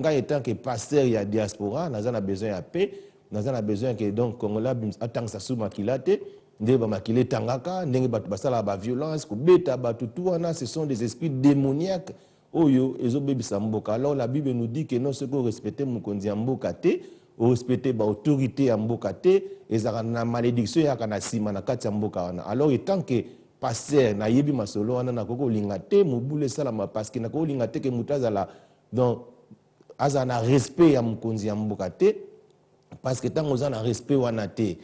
étant que pasteur, il y a diaspora, nous avons besoin de paix, nous avons besoin que donc Congolais attendent ça sous makilate, ndeba makile tangaka, ndenge batu basala ba violence, ko beta batu tout ce sont des esprits démoniaques. Oyo ezo bebisa mboka. Alors la Bible nous dit que non ce que respecter mukonzi mboka te, o respecter ba autorité ya mboka te, ezaka na malédiction ya kana sima na kati ya mboka wana. Alors étant que pasteur na yebi masolo wana na koko lingate mobule salama parce que na koko lingate ke mutazala donc azana respect ya mukonzi ya mboka te parce que tant ozana respect wana te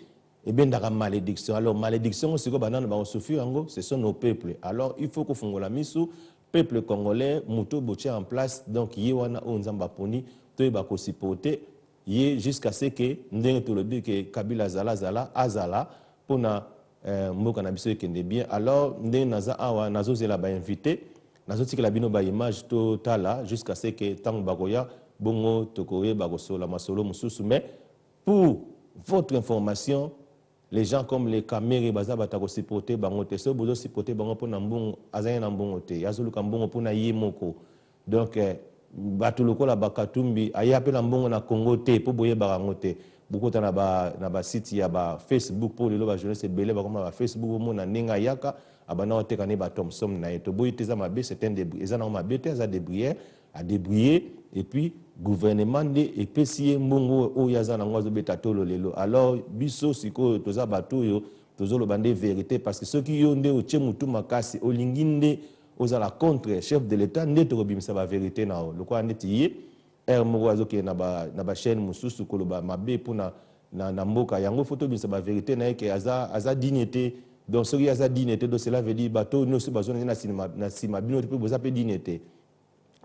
et bien dans malédiction. Alors malédiction c'est quoi banana ba souffrir yango ce sont nos peuples. Alors il faut que fongola miso peuple congolais muto boche en place donc yé wana onzamba poni to ba ko supporter yé jusqu'à ce que ndenge to le dit que Kabila azala pona mboka na biso kende bien. Alors ndenge naza awa nazo zela ba invité nazo tikela bino ba image to tala jusqu'à ce que tango bakoya bongo tokoye bakosola masolo mususu. Mais pour votre information, les gens comme les caméras baza batako supporter bango te so bozo supporter bango pona mbongo azanya na mbongo te yazoluka mbongo pona yemoko. Donc batu lokola bakatumbi ayape na mbongo na Congo te po boye barango te bukota na ba site ya ba Facebook pour lelo ba jeunesse belé ba comme ba Facebook mona ninga yaka abana oteka ne ba Thomson na eto boye teza mabe c'est un débris ezana mabe te za débrouiller à débrouiller et puis gouvernement de epesi mbongo o yazana ngwazo beta tolo lelo. Alors biso siko toza bato yo tozolo bande vérité parce que ceux qui yonde o chemutu makasi o linginde ozala contre chef de l'état ndeto kobimisa ba vérité na o lokwa ndeti moko azoke na ba chaîne mususu koloba mabe pona na mboka yango photo bisa ba vérité na ke aza dignité. Donc ce qui aza dignité donc cela veut dire bato no se bazona na sima bino pe boza pe dignité.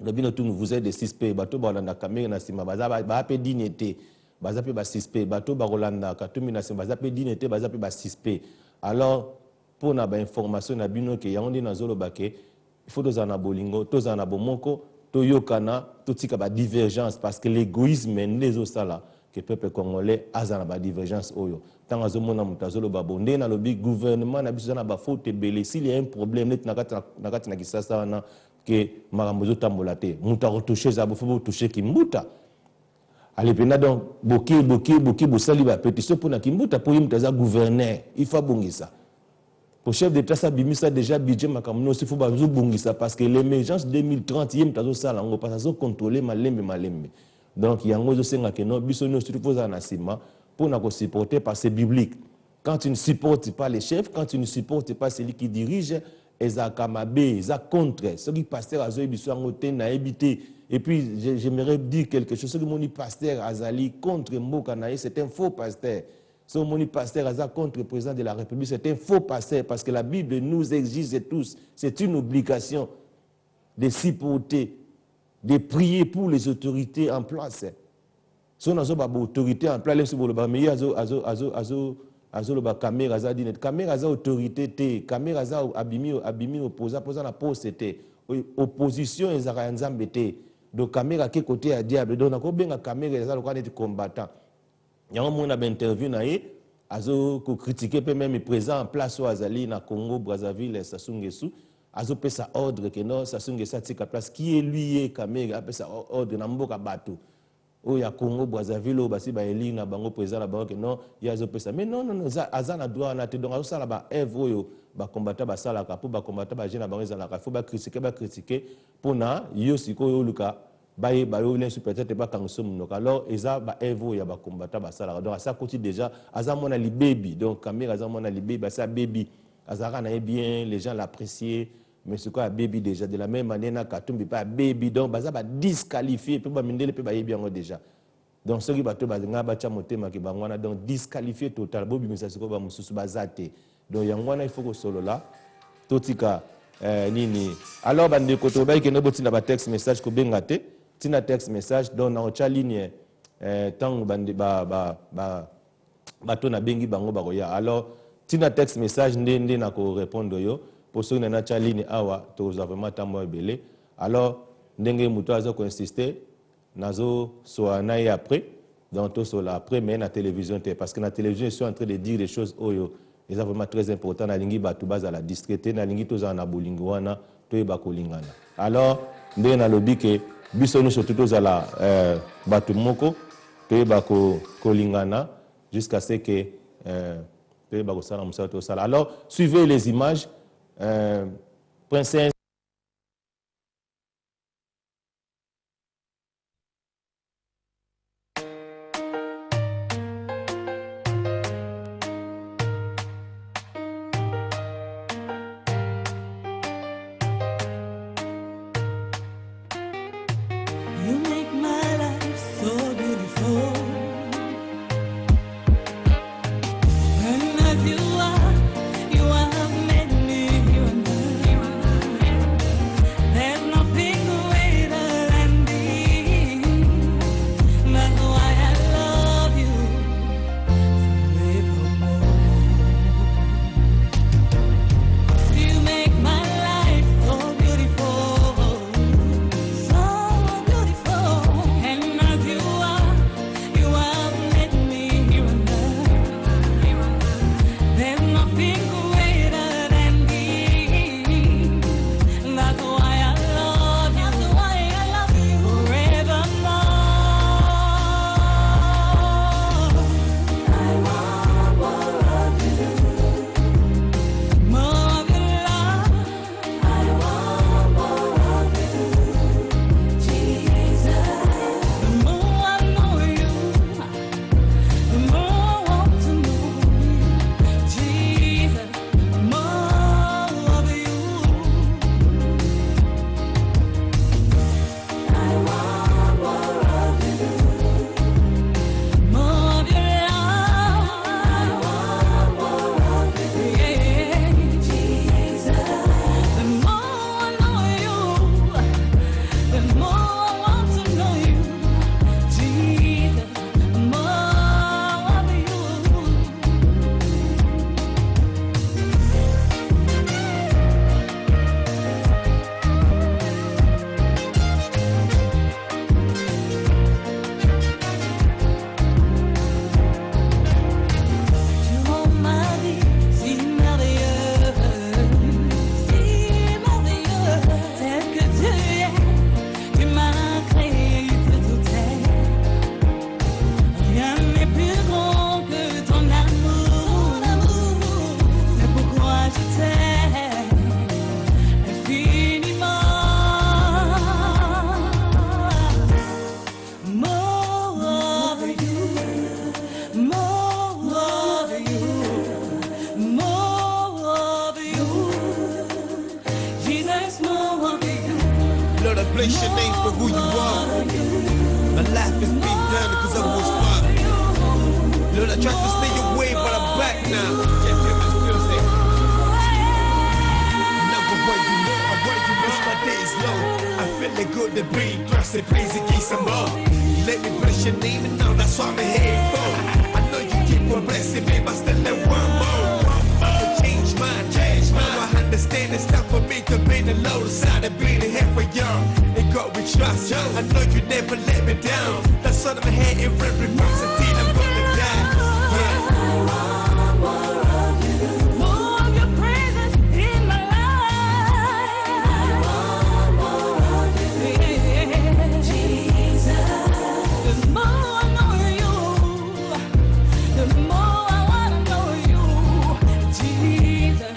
Le bino tout vous êtes des suspects bato ba landa caméra na sima baza ba pe dignité baza pe ba suspect bato ba rolanda katumi na sima baza pe dignité baza pe ba suspect. Alors pour na ba information na bino ke yango ndi na zolo bake il faut tozana bolingo tozana bomoko toyokana totika ba divergence parce que l'égoïsme les osala que peuple congolais azana ba divergence oyo tant azomona mutazolo babonde na lobi gouvernement na biso na ba faute belé s'il y a un problème net na kati na kisasa wana que marambozo tambola te muta retoucher za bofo toucher kimbuta alipenda donc boki bosali ba pétition pour na kimbuta pour yimtaza gouverneur il faut bongisa. Pour chef d'État, ça bimisa déjà budget makamno si faut bazo bongisa parce que l'émergence 2030 yem tazo sala ngo parce que contrôler malembe. Donc yango zo senga que non biso no surtout faut na sima pour na ko supporter parce que c'est biblique. Quand tu ne supportes pas les chefs, quand tu ne supportes pas celui qui dirige, ezaka mabe, eza contre ce qui pasteur azo biso ngote na habité. Et puis j'aimerais dire quelque chose ce que mon pasteur azali contre mboka na c'est un faux pasteur. Son moni pasteur Aza contre le président de la République, c'est un faux pasteur parce que la Bible nous exige tous, c'est une obligation de supporter, de prier pour les autorités en place. Si on a une autorité en place, on a une caméra, caméra autorité, caméra abimi opposant la poste, opposition et zambete. Donc caméra qui côté à diable, donc on a une caméra qui combattant. Il y a un interview azo ko critiquer peut même présent en place au Azali na Congo Brazzaville Sassou Nguesso azo pe sa ordre que non Sassou Nguesso tika place qui est lui Kamega pe sa ordre na mboka bato o ya Congo Brazzaville o basi ba eli na bango président na bango que non ya azo pe sa mais non azana droit na te donc azo sala ba œuvre yo ba combattre ba sala ka pour ba combattre ba jeune na bango ezala ka faut ba critiquer pour na yo siko yo luka baye peut-être pas quand nous sommes donc alors eza ba evo ya ba combattant ba sala donc ça côté déjà azamona li baby donc caméra azamona li baby ça baby azara na bien les gens l'apprécier mais ce quoi baby déjà de la même manière na katumbi pas baby donc baza ba disqualifier pe ba mindele pe ba bien déjà donc ce qui ba to ba nga ba cha motema ke bangwana donc disqualifier total bobi mais ça ce ko ba mususu bazate donc yangwana il faut que solo là totika nini alors bande ko to ba ke no botina ba text message ko bengate tina text message donc na ocha ligne tant bandi bato na bengi bango bakoya alors tina text message ndende na ko répondre yo pour ceux na cha ligne awa to vraiment tambo ebele alors ndenge muto azo ko insister nazo so na après donc to so la après mais na télévision parce que na télévision ils sont en train de dire des choses oyo c'est vraiment très important na lingi bato baza la distraité na lingi to za na bolingo wana to ba kolingana alors ndenge nalobi ke biso nyonso tozala bato moko toyeba kolingana jusqu'à ce que toyeba kosala mosala tosala. Alors suivez les images. Princesse Place your name for who you are. My life is beat down because I was fun. Lord, I tried to stay away, but I'm back now. Can't feel this music. Never where you know, I where you miss my days low. I feeling good to be, trust it, please in case I'm up. Let me bless your name and now that's what I'm here for. I know you keep on blessing me, but still let one more. I change my. Now I understand it's time for me to be the low side and be the head for y'all. And God we trust, I know you never let me down. That's all I'm head in every person till I'm gonna die. Yeah. I want more of you, more of your presence in my life. I want more of you, yeah. Jesus. The more I know you, the more I wanna know you, Jesus.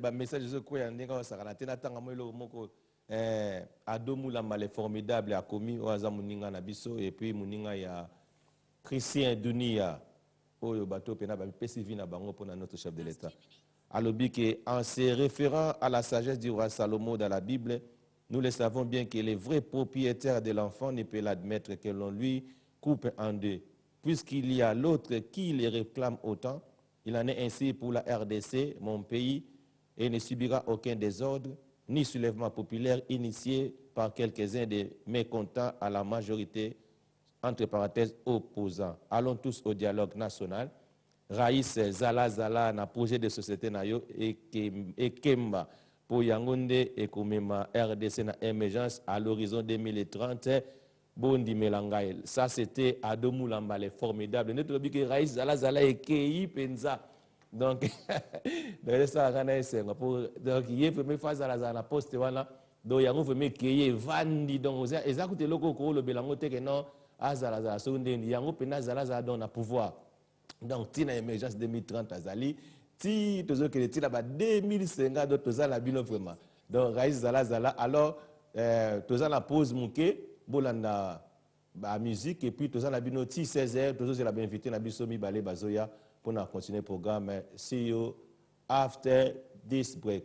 ba message zo ko ya ndinga wasakana tena tanga mwelo moko adomula male formidable a commis oza muninga na biso et puis muninga ya Christian Dunia oyo bato pena ba pesi vina bango pour notre chef de l'État alobi que en se référant à la sagesse du roi Salomon dans la Bible Nous le savons bien que le vrai propriétaire de l'enfant ne peut l'admettre que l'on lui coupe en deux. Puisqu'il y a l'autre qui les réclame autant, il en est ainsi pour la RDC, mon pays, et ne subira aucun désordre ni soulèvement populaire initié par quelques-uns des mécontents à la majorité, entre parenthèses, opposants. Allons tous au dialogue national. Raïs Zala na projet de société na yo et Kemba pour Yangonde et Komema RDC na émergence à l'horizon 2030. Bondi Melangaï. Ça, c'était Adomou Lambale, formidable. Notre dit que Raïs Zala et Kei Penza. Donc, ça, donc, il y a une phase à la poste. Donc, il y a une Kei Vandi. Donc, ils ont écouté le coco, le Belangote, que non, Azala, il y a un Zala dans le pouvoir. Donc, tina émergence 2030 azali, ti tozo que ti là-bas 2050 d'autres la bino vraiment. Donc, Raïs Zala, alors toza la pause mouké, bolanda ba musique et puis toza la bino ti 16h, tozo la bien invité na biso mi balé bazoya pour continuer le programme. See you after this break.